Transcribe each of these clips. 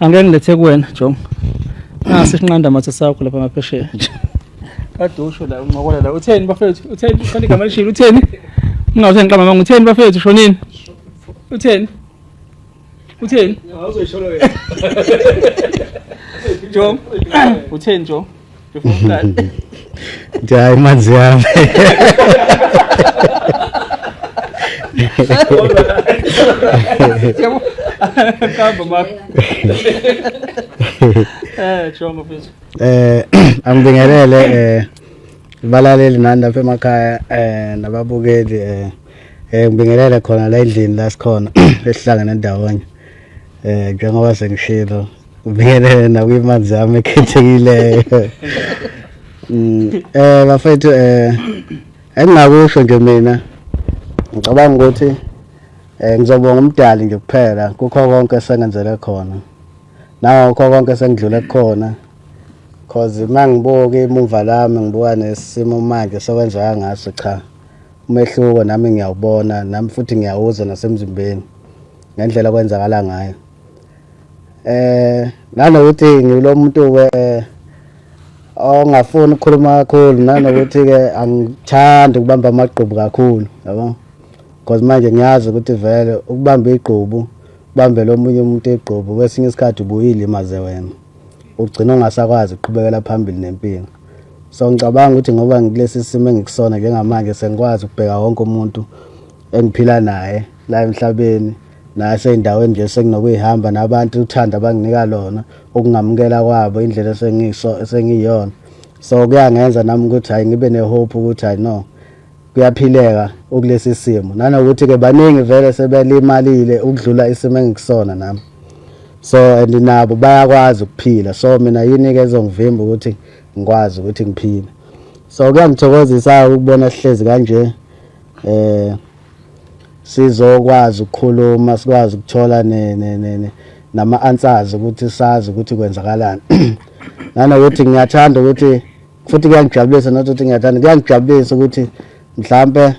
Angeke ngilethe kuwena Jonga. Nasi sinqanda mathe sakho lapha ngaphesheya nje. Kade usho la unqokola la utheni bafethu? Utheni khona igama lishilo utheni? Ungawutheni qama manga utheni bafethu shonini? Utheni? Utheni? Awuzoyisho lo yena. Jong. Utheni Jong? Ngifuna Hayi manzi yami. Kamba ma. Jonga mfethu. Angibingelele balaleli nani lapha emakhaya nababukeli ngibingelele khona la endlini la sikhona esihlangana ndawonye njengoba sengishilo ngibingelele nakwimanzi yami ekhethekileyo bafethu engingakusho nje mina ngicabanga ukuthi ngizobonga umdali nje kuphela kukho konke esengenzele khona nawo konke sengidlule khona cause mangibuka emuva lami ngibuka nesimo manje sokwenzeka ngaso cha umehluko nami ngiyawubona nami futhi ngiyawuza nasemzimbeni ngendlela kwenzakala ngayo nanokuthi ngilo muntu ongafuni ukukhuluma kakhulu nanokuthi ke angithandi ukubamba amagqubu kakhulu yabo because manje ngiyazi ukuthi vele ukubamba igqubu ubambe lo munye umuntu igqubu kwesinye isikhathi ubuyile imaze wena ugcina ungasakwazi ukuqhubekela phambili nempilo so ngicabanga ukuthi ngoba ngilesi simo engikusona njengamanje sengikwazi ukubheka wonke umuntu engiphila naye la emhlabeni naseyindaweni nje senginokuyihamba nabantu uthanda abanginika lona ukungamukela kwabo indlela sengiyona so kuyangenza nami ukuthi hayi ngibe nehope ukuthi hayi no kuyaphileka ukulesi simo nanokuthi ke baningi vele sebelimalile ukudlula isimo engikusona nami so andinabo bayakwazi ukuphila so mina yini ke ezongivimba ukuthi ngikwazi ukuthi ngiphile so kuyangithokozisa ukubona sihlezi kanje sizokwazi ukukhuluma sikwazi ukuthola nama-answers ukuthi sazi ukuthi kwenzakalani nanokuthi ngiyathanda ukuthi futhi kuyangijabulisa nokuthi kuyangijabulisa ukuthi mhlambe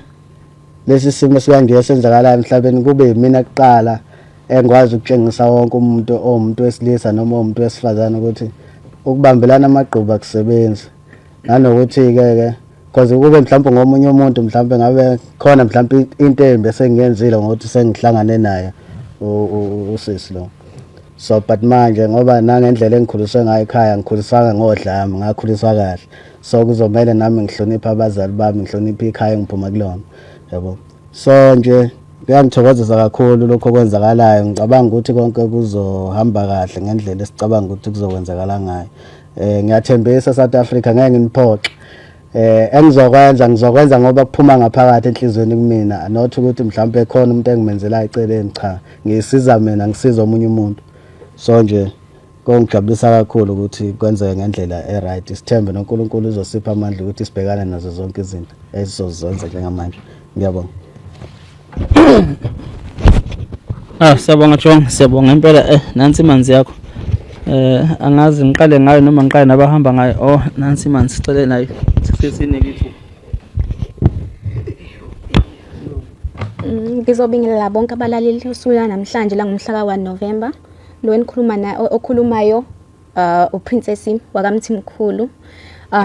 lesi simo sikanje esenzakalayo emhlabeni kube yimina kuqala engikwazi ukutshengisa wonke umuntu wesilisa noma umuntu wesifazane ukuthi ukubambelana amagqubu akusebenzi nanokuthi ke because kube mhlawumbe ngomunye umuntu mhlawumbe ngabe khona mhlawumbe into embi esengiyenzile ngokuthi sengihlangane naye usisi lo so but manje ngoba nangendlela engikhuliswe ngayo ekhaya ngikhuliswa ngodlami ngakhuliswa kahle so kuzomela nami ngihloniphe abazali bami ngihloniphe ikhaya engiphuma kulona yabo so nje kuyangithokozisa kakhulu lokho okwenzakalayo ngicabanga ukuthi konke kuzohamba kahle ngendlela esicabanga ukuthi kuzokwenzakala ngayo ngiyathembisa South Africa ngeke nginiphoxe ngizokwenza ngoba kuphuma ngaphakathi enhlizweni kumina not ukuthi mhlawumbe khona umuntu engimenzela iceleni cha ngisiza mina ngisiza omunye umuntu so nje kongijabulisa kakhulu ukuthi kwenzeke ngendlela eright sithembe noNkulunkulu uzosipha amandla ukuthi sibhekane nazo zonke izinto esizozenza njengamanje ngiyabonga siyabonga Jonga siyabonga impela nansi imanzi yakho angazi ngiqale ngayo noma ngiqale nabahamba ngayo nansi imanzi sicele nayo sisinike ithu ngizobingelela bonke abalaleli usuku namhlanje la ngomhla ka 1 November lo enikhuluma naye okhulumayo uPrincess wakamthimkhulu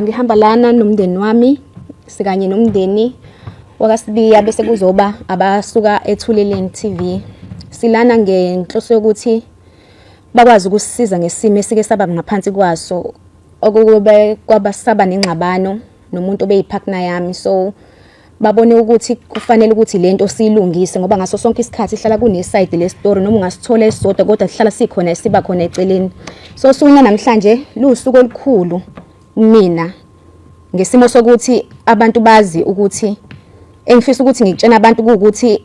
ngihamba lana nomndeni wami sikanye nomndeni wakasibiya bese kuzoba abasuka ethuleleni TV silana ngenhloso yokuthi bakwazi ukusisiza ngesimo esike saba ngaphansi kwaso okube kwabasaba nengxabano nomuntu obeyipartner yami so babone ukuthi kufanele ukuthi lento siyilungise ngoba ngaso sonke isikhathi ihlala kune side le story noma ungasithola esodwa kodwa sihlala sikhona siba khona eceleni so suku namhlanje lusuku olukhulu mina ngesimo sokuthi abantu bazi ukuthi engifisa ukuthi ngikutshena abantu ukuthi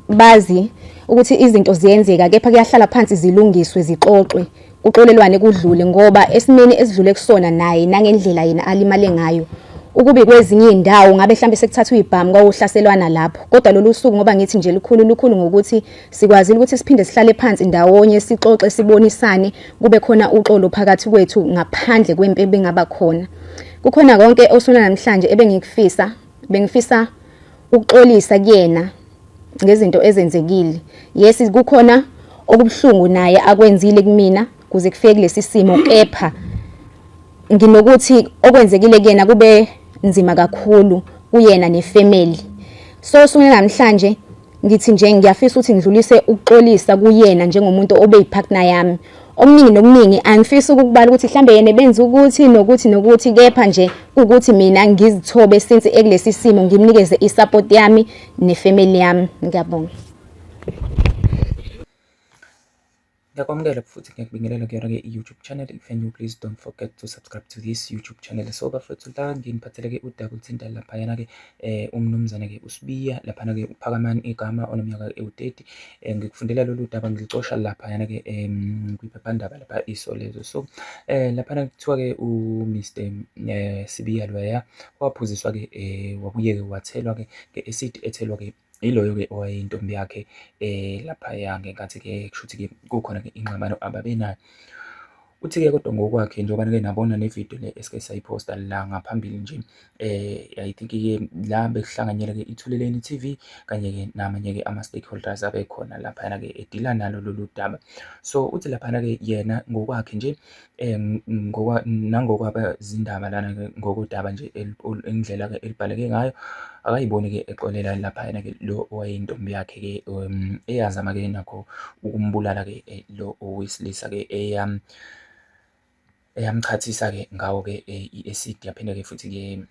bazi ukuthi izinto ziyenzeka kepha kuyahlala phansi zilungiswe zixoxwe kuxolelwane kudlule ngoba esimeni esidlule kusona naye nangendlela yena alimale ngayo ukube kwezinye indawo ngabe mhlambe sekuthathwa ibhamu kwawuhlaselwana lapho kodwa lolu suku ngoba ngithi nje lukhulu ngokuthi sikwazile ukuthi siphinde sihlale phansi ndawonye sixoxe sibonisane kube khona uxolo phakathi kwethu ngaphandle kwempi ebengaba khona kukhona konke osona namhlanje bengifisa ukuxolisa kuyena ngezinto ezenzekile yes kukhona okubhlungu naye akwenzile kumina kuze kufike kulesi simo, kepha nginokuthi okwenzekile kuyena kube nzima kakhulu kuyena nefamily. So sukela namhlanje ngithi nje ngiyafisa ukuthi ngidlulise ukuxolisa kuyena njengomuntu obeyipartner yami. Omningi nokuningi angifisi ukubala ukuthi mhlambe yena benza ukuthi nokuthi kepha nje ukuthi mina ngizithobe since ekulesi simo ngimnikeze isupport yami nefamily yami. Ngiyabonga. Ngiyakwamukela futhi ngiyakubingelela kuyona-ke i-YouTube channel. If you're new, please don't forget to subscribe to this YouTube channel. So bafethu la nginiphathele-ke udaba oluthinta laphayana-ke umnumzane-ke uSibiya laphana-ke uPhakamani igama oneminyaka ewu-30. Ngikufundela lolu daba ngilixosha laphayana-ke kwiphephandaba lapha iSolezo. So laphana kuthiwa-ke uMr Sibiya loya waphuziswa-ke wabuye-ke wathelwa-ke nge-acid ethelwa-ke iloyo-ke owayeyintombi yakhe laphaya ngenkathi-ke kushuthi-ke kukhona-ke ingxabano ababenayo. Uthi-ke kodwa ngokwakhe njengobana-ke nabona nevidiyo le esike sayiphosta la ngaphambili nje, I think-ke la bekuhlanganyela-ke iThuleleni TV kanye-ke namanye-ke ama-stakeholders abekhona laphayana-ke edila nalo lolu daba. So uthi laphana-ke yena ngokwakhe nje nangokwabazindaba lana-ke ngokodaba nje indlela-ke elibhaleke ngayo, akayiboni-ke exolela laphayana-ke lo owayeyintombi yakhe-ke eyazama-ke nakho ukumbulala-ke lo owesilisa-ke eyamchathisa-ke ngawo-ke i-acid, yaphinde-ke futhi-ke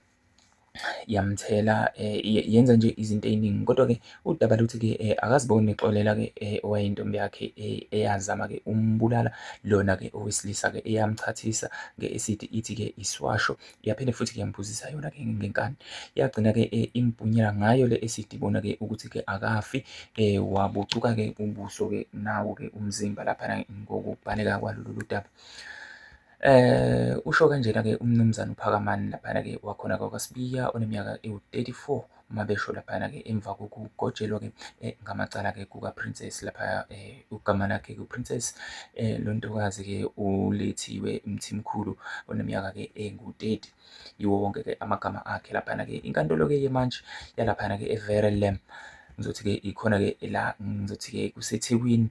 yamthela, yenza nje izinto ey'ningi. Kodwa-ke udaba luthi-ke akaziboni exolela-ke owayeyintombi yakhe eyazama-ke umbulala lona-ke owesilisa-ke eyamchathisa nge-acid, ithi-ke iswasho, yaphinde futhi-ke yamphuzisa yona-ke ngenkani. Yagcina-ke imbhunyela ngayo le acid, ibona-ke ukuthi-ke akafi, wabucuka-ke ubuso-ke nawo-ke umzimba laphana ngokubhaleka kwalolu daba. Usho kanjena-ke umnumzane uPhakamani laphana-ke wakhona-ke kwaSibiya oneminyaka ewu-34, uma besho laphana-ke emva kokugojelwa-ke ngamacala-ke kuka-Princess lapha, ugama lakhe-ke uPrincess, lo ntokazi-ke uLethiwe Mthimkhulu oneminyaka-ke engu-30, yiwo wonke-ke amagama akhe laphana-ke. Inkantolo-ke yemantshi yalaphana-ke eVerulam ngizothi-ke ikhona-ke la ngizothi-ke kuseThekwini,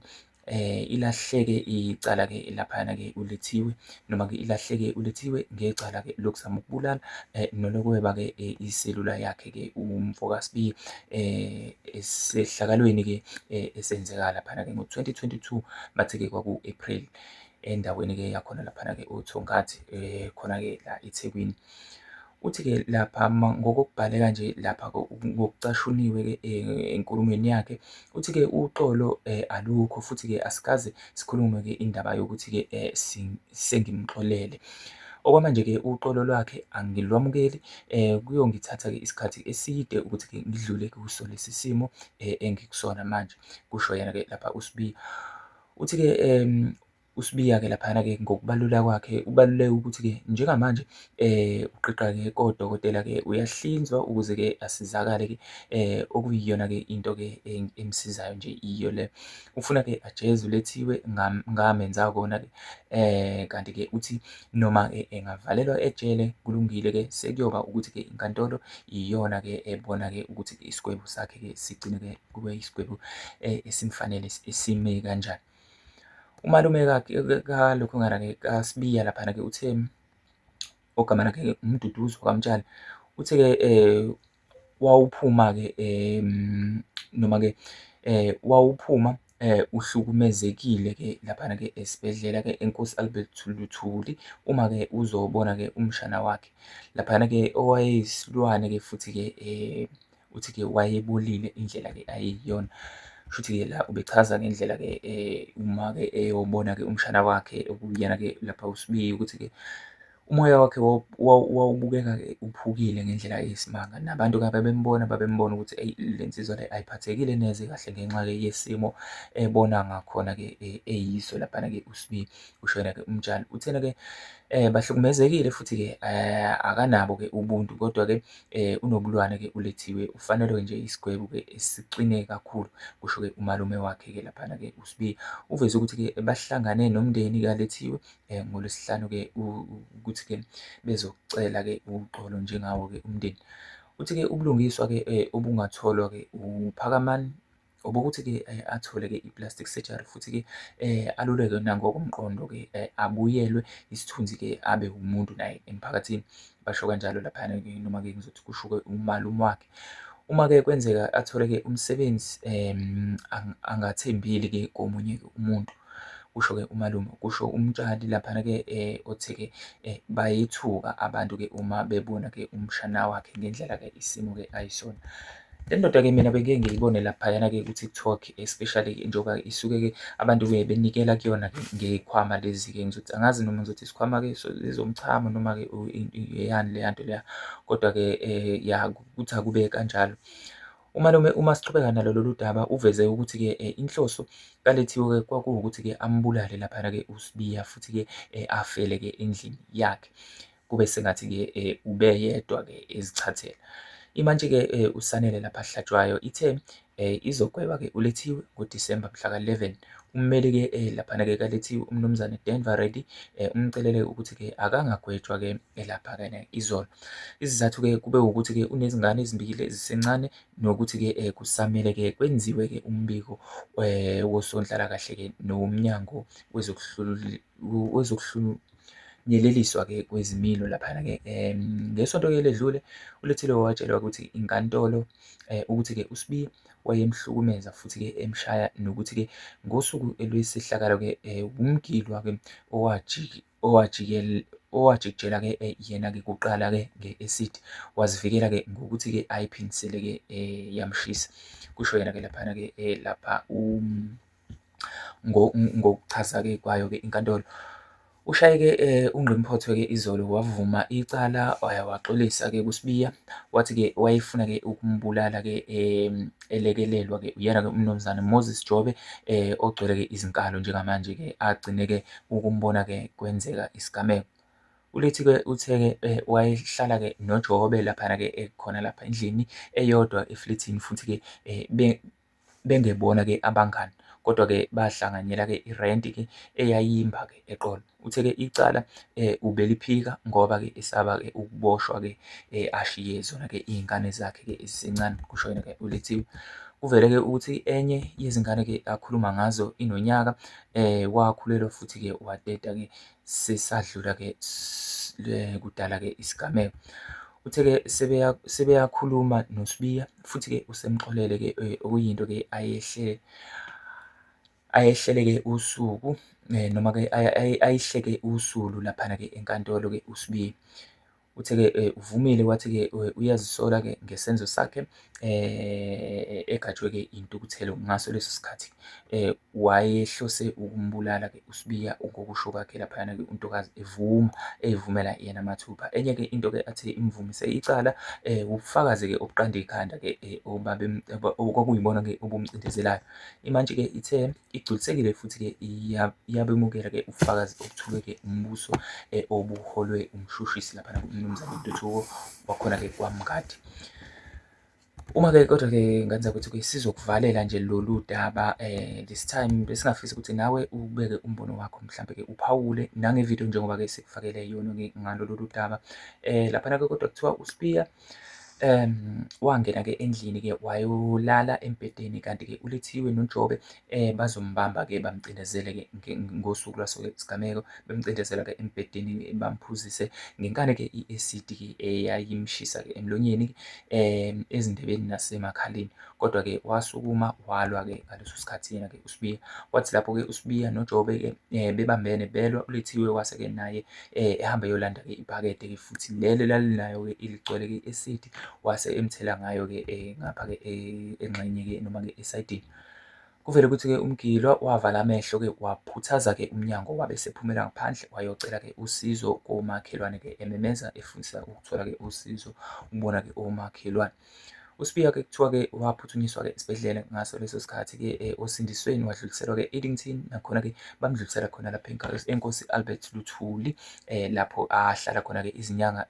ilahleke icala-ke laphayana-ke uLethiwe, noma-ke ilahleke uLethiwe ngecala-ke lokuzama ukubulala nolokweba-ke iselula yakhe-ke umfo kaSibiya esehlakalweni-ke esenzeka laphana-ke ngo-2022 bathi-ke kwaku-April endaweni-ke yakhona laphana-ke oThongathi khona-ke la eThekwini. Uthi-ke lapha ngokokubhaleka nje lapha ngokucashuniwe-ke enkulumweni yakhe, uthi-ke uxolo alukho futhi-ke asikaze sikhulume-ke indaba yokuthi-ke sengimxolele. Okwamanje-ke uxolo lwakhe angilwamukeli, kuyongithatha-ke isikhathi eside ukuthi-ke ngidlule kuso lesi simo engikusona manje, kusho yena-ke lapha uSibiya. Uthi-ke uSibiya-ke laphana-ke ngokubaluleka kwakhe ubaluleke ukuthi-ke njengamanje uqiqa-ke kodokotela-ke uyahlinzwa ukuze-ke asizakale-ke, okuyiyona-ke into-ke emsizayo nje iyo le. Ufuna-ke ajeze uLethiwe ngamenza kona-ke, kanti-ke uthi noma-ke engavalelwa ejele kulungile-ke, sekuyoba ukuthi-ke inkantolo iyona-ke ebona-ke ukuthi-ke isigwebo sakhe-ke sigcine-ke kube isigwebo esimfanele esime kanjani. Umalume kalokhongana-ke kaSibiya laphana-ke uthe ogama lakhe-ke uMduduzo kaMtshali, uthi-ke wawuphuma-ke noma-ke wawuphuma uhlukumezekile-ke laphana-ke esibhedlela-ke eNkosi Albert Luthuli uma-ke uzobona-ke umshana wakhe. Laphana-ke owayeyisilwane-ke futhi-ke uthi-ke wayebolile indlela-ke ayeyiyona. Kushuthi-ke la ubechaza ngendlela-ke uma-ke eyobona-ke umshana wakhe okuyena-ke lapha uSibiya ukuthi-ke umoya wakhe wawubukeka-ke uphukile ngendlela eyisimanga. Nabantu-ke babembona ukuthi eyi le nsizwa le ayiphathekile neze kahle ngenxa-ke yesimo ebona ngakhona-ke eyiso laphana-ke uSibiya, kusho yena-ke uMtshali. Uthena-ke bahlukumezekile futhi-ke akanabo-ke ubuntu, kodwa-ke unobulwane-ke uLethiwe, ufanelwe nje isigwebo-ke esiqine kakhulu, kusho-ke umalume wakhe-ke laphana-ke uSibiya. Uveze ukuthi-ke bahlangane nomndeni kaLethiwe ngoLwesihlanu-ke ukuthi-ke bezokucela-ke uxolo njengawo-ke umndeni. Uthi-ke ubulungiswa-ke obungatholwa-ke uPhakamani obokuthi-ke athole-ke i-plastic surgery futhi-ke aluleke nangokomqondo-ke abuyelwe isithunzi-ke abe umuntu naye emphakathini. Basho kanjalo laphana-ke noma-ke ngizothi kusho-ke umalume wakhe. Uma-ke kwenzeka athole-ke umsebenzi angathembile-ke komunye-ke umuntu, kusho-ke umalume, kusho umtshali laphana-ke othi-ke bayethuka abantu-ke uma bebona-ke umshana wakhe ngendlela-ke isimo-ke ayisona. Le ndoda-ke mina bengike ngiyibone laphayana-ke ku-TikTok, especially njengoba isuke-ke abantu-ke benikela kuyona-ke ngey'khwama lezi-ke, ngizothi angazi noma ngizothi isikhwama-ke ezomchamo noma-ke eyani leya nto leya, kodwa-ke ya kuthi akube kanjalo. Umalume uma sichubeka nalo lolu daba uveze ukuthi-ke inhloso kaLethiwe-ke kwakuwukuthi-ke ambulale laphana-ke uSibiya futhi-ke afele-ke endlini yakhe. Kube sengathi-ke ube yedwa-ke ezichathela. Imantshi-ke uSanele lapha ahlatshwayo ithe izogweba-ke uLethiwe ngoDisemba mhlaka 11. Ummeli-ke laphana-ke kaLethiwe umnumzane Denver Ready umcelele ukuthi-ke akangagwetshwa-ke lapha-ke izolo. Isizathu-ke kube ukuthi-ke unezingane ezimbili ezisencane nokuthi-ke kusamele-ke kwenziwe-ke umbiko wosonhlalakahle-ke nomnyango wezokuhlunyeleliswa-ke kwezimilo laphana-ke. Ngesonto-ke ledlule uLethiwe watshelwa ukuthi inkantolo ukuthi-ke uSibiya wayemhlukumeza futhi-ke emshaya nokuthi-ke ngosuku lwesehlakalo-ke umgilwa-ke owajikijela-ke yena-ke kuqala-ke nge-acid wazivikela-ke ngokuthi-ke ayiphinisele-ke yamshisa. Kusho yena-ke laphana-ke lapha ngokuchaza-ke kwayo-ke inkantolo. Ushaye-ke ungqimphotho-ke izolo wavuma icala waxolisa-ke kuSibiya, wathi-ke wayefuna-ke ukumbulala-ke elekelelwa-ke uyena-ke umnumzane Moses Jobe ogcwele-ke izinkalo njengamanje-ke agcine-ke ukumbona-ke kwenzeka isigameko. ULethiwe uthe-ke wayehlala-ke noJobe laphana-ke khona lapha endlini eyodwa eflethini futhi-ke bengebona-ke abangani, kodwa-ke bahlanganyela-ke irenti-ke eyayimba-ke eqolo. Uthe-ke icala ubeliphika ngoba-ke esaba-ke ukuboshwa-ke ashiye zona-ke iy'ngane zakhe-ke ezisencane, kusho yena-ke uLethiwe. Kuvele-ke ukuthi enye yezingane-ke akhuluma ngazo inonyaka, wakhulelwa futhi-ke wateta-ke sesadlula-ke kudala-ke isigameko. Uthe-ke sebeyakhuluma noSibiya futhi-ke usemxolele-ke okuyinto-ke ayehlele-ke usuku noma-ke ayihleke usulu laphana-ke enkantolo-ke uSibiya. Uthe-ke uvumile wathi-ke uyazisola-ke ngesenzo sakhe egajwe-ke intukuthelo ngaso leso sikhathi. Wayehlose ukumbulala-ke uSibiya ngokusho kwakhe laphayana-ke untokazi eyivumela yena mathupha. Enye-ke into-ke athi imvumise icala ubufakazi-ke obuqanda ikhanda-ke okwakuyibona-ke obumcindezelayo. Imantshi-ke ithe igculisekile futhi-ke iyabemukela-ke ubufakazi obuthulwe-ke umbuso obuholwe umshushisi laphana umnumzane Ntuthuko wakhona-ke kwaMngadi. Uma-ke kodwa-ke ngenza ukuthi-ke sizokuvalela nje lolu daba this time besingafisa ukuthi nawe ubeke umbono wakho, mhlampe-ke uphawule nangevidiyo njengoba-ke sikufakele yona-ke ngalo lolu daba. Laphana-ke kodwa kuthiwa uSibiya wangena-ke endlini-ke wayolala embhedeni, kanti-ke uLethiwe noJobe bazombamba-ke bamcindezele-ke ngosuku lwaso-ke isigameko, bemcindezela-ke embhedeni bamphuzise ngenkani-ke i-acid-ke eyayimshisa-ke emlonyeni, ezindebeni nasemakhaleni. Kodwa-ke wasukuma walwa-ke ngaleso sikhathi yena-ke uSibiya. Kwathi lapho-ke uSibiya noJobe-ke bebambene belwa, uLethiwe wase-ke naye ehambe eyolanda-ke ibhakede-ke futhi lelo lalinayo-ke iligcwele-ke i-acid, wase emthela ngayo-ke ngapha-ke engxenye-ke noma-ke esayidini. Kuvele ukuthi-ke umgilwa wavala amehlo-ke waphuthaza-ke umnyango, wabe sephumela ngaphandle wayocela-ke usizo komakhelwane-ke ememeza efisa ukuthola-ke usizo ukubona-ke omakhelwane. uSibiya-ke kuthiwa-ke waphuthunyiswa-ke esibhedlela ngaso leso sikhathi-ke osindisweni wadluliselwa-ke e-Eddington, nakhona-ke bamdlulisela khona lapha eNkosi Albert Luthuli lapho ahlala khona-ke izinyanga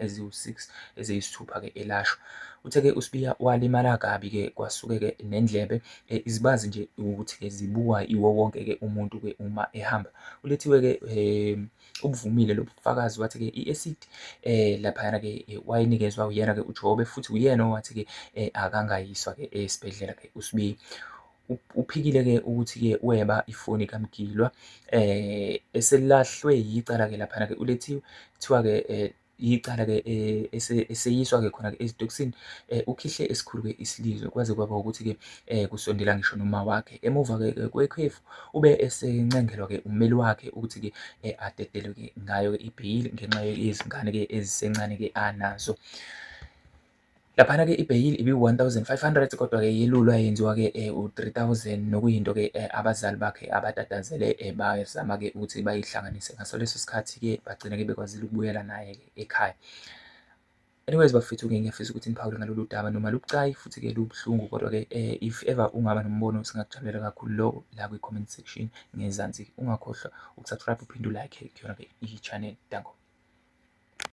eziyisithupha-ke elashwa. Uthe-ke uSibiya walimala kabi-ke kwasuke-ke nendlebe, izibazi nje ukuthi-ke zibukwa iwo wonke-ke umuntu-ke uma ehamba. ULethiwe-ke ubuvumile lobu bufakazi wathi-ke i-acid laphayana-ke wayinikezwa uyena-ke uJobe futhi uyena owathi-ke akangayiswa-ke esibhedlela-ke uSibiya. uphikile-ke ukuthi-ke weba ifoni kaMgilwa eselahlwe yicala-ke laphana-ke ulethiwe kuthiwa-ke icala-ke eseyiswa-ke khona-ke ezitokisini ukhihle esikhulu-ke isilizwe kwaze kwaba ukuthi-ke kusondela ngisho noma wakhe. Emuva-ke kwekhefu ube esencengelwa-ke ummeli wakhe ukuthi-ke adedelwe-ke ngayo ibheyili ngenxa yezingane-ke ezisencane-ke anazo. Laphana-ke ibheyili ibi-1,500 kodwa-ke yelulwa yenziwa-ke u-3,000 nokuyinto-ke abazali bakhe abatatazele bazama-ke ukuthi bayihlanganise. Ngaso leso sikhathi-ke bagcina-ke bekwazile ukubuyela naye-ke ekhaya. Anyways bafethu-ke ngiyafisa ukuthi niphawule ngalolu daba noma lubucayi futhi-ke lubuhlungu kodwa-ke if ever ungaba nombono singakujabulela kakhulu lokho la kwi-comment section ngezansi. Ungakhohlwa ukusubscribe uphinde ulike kuyona-ke i-channel. Danko.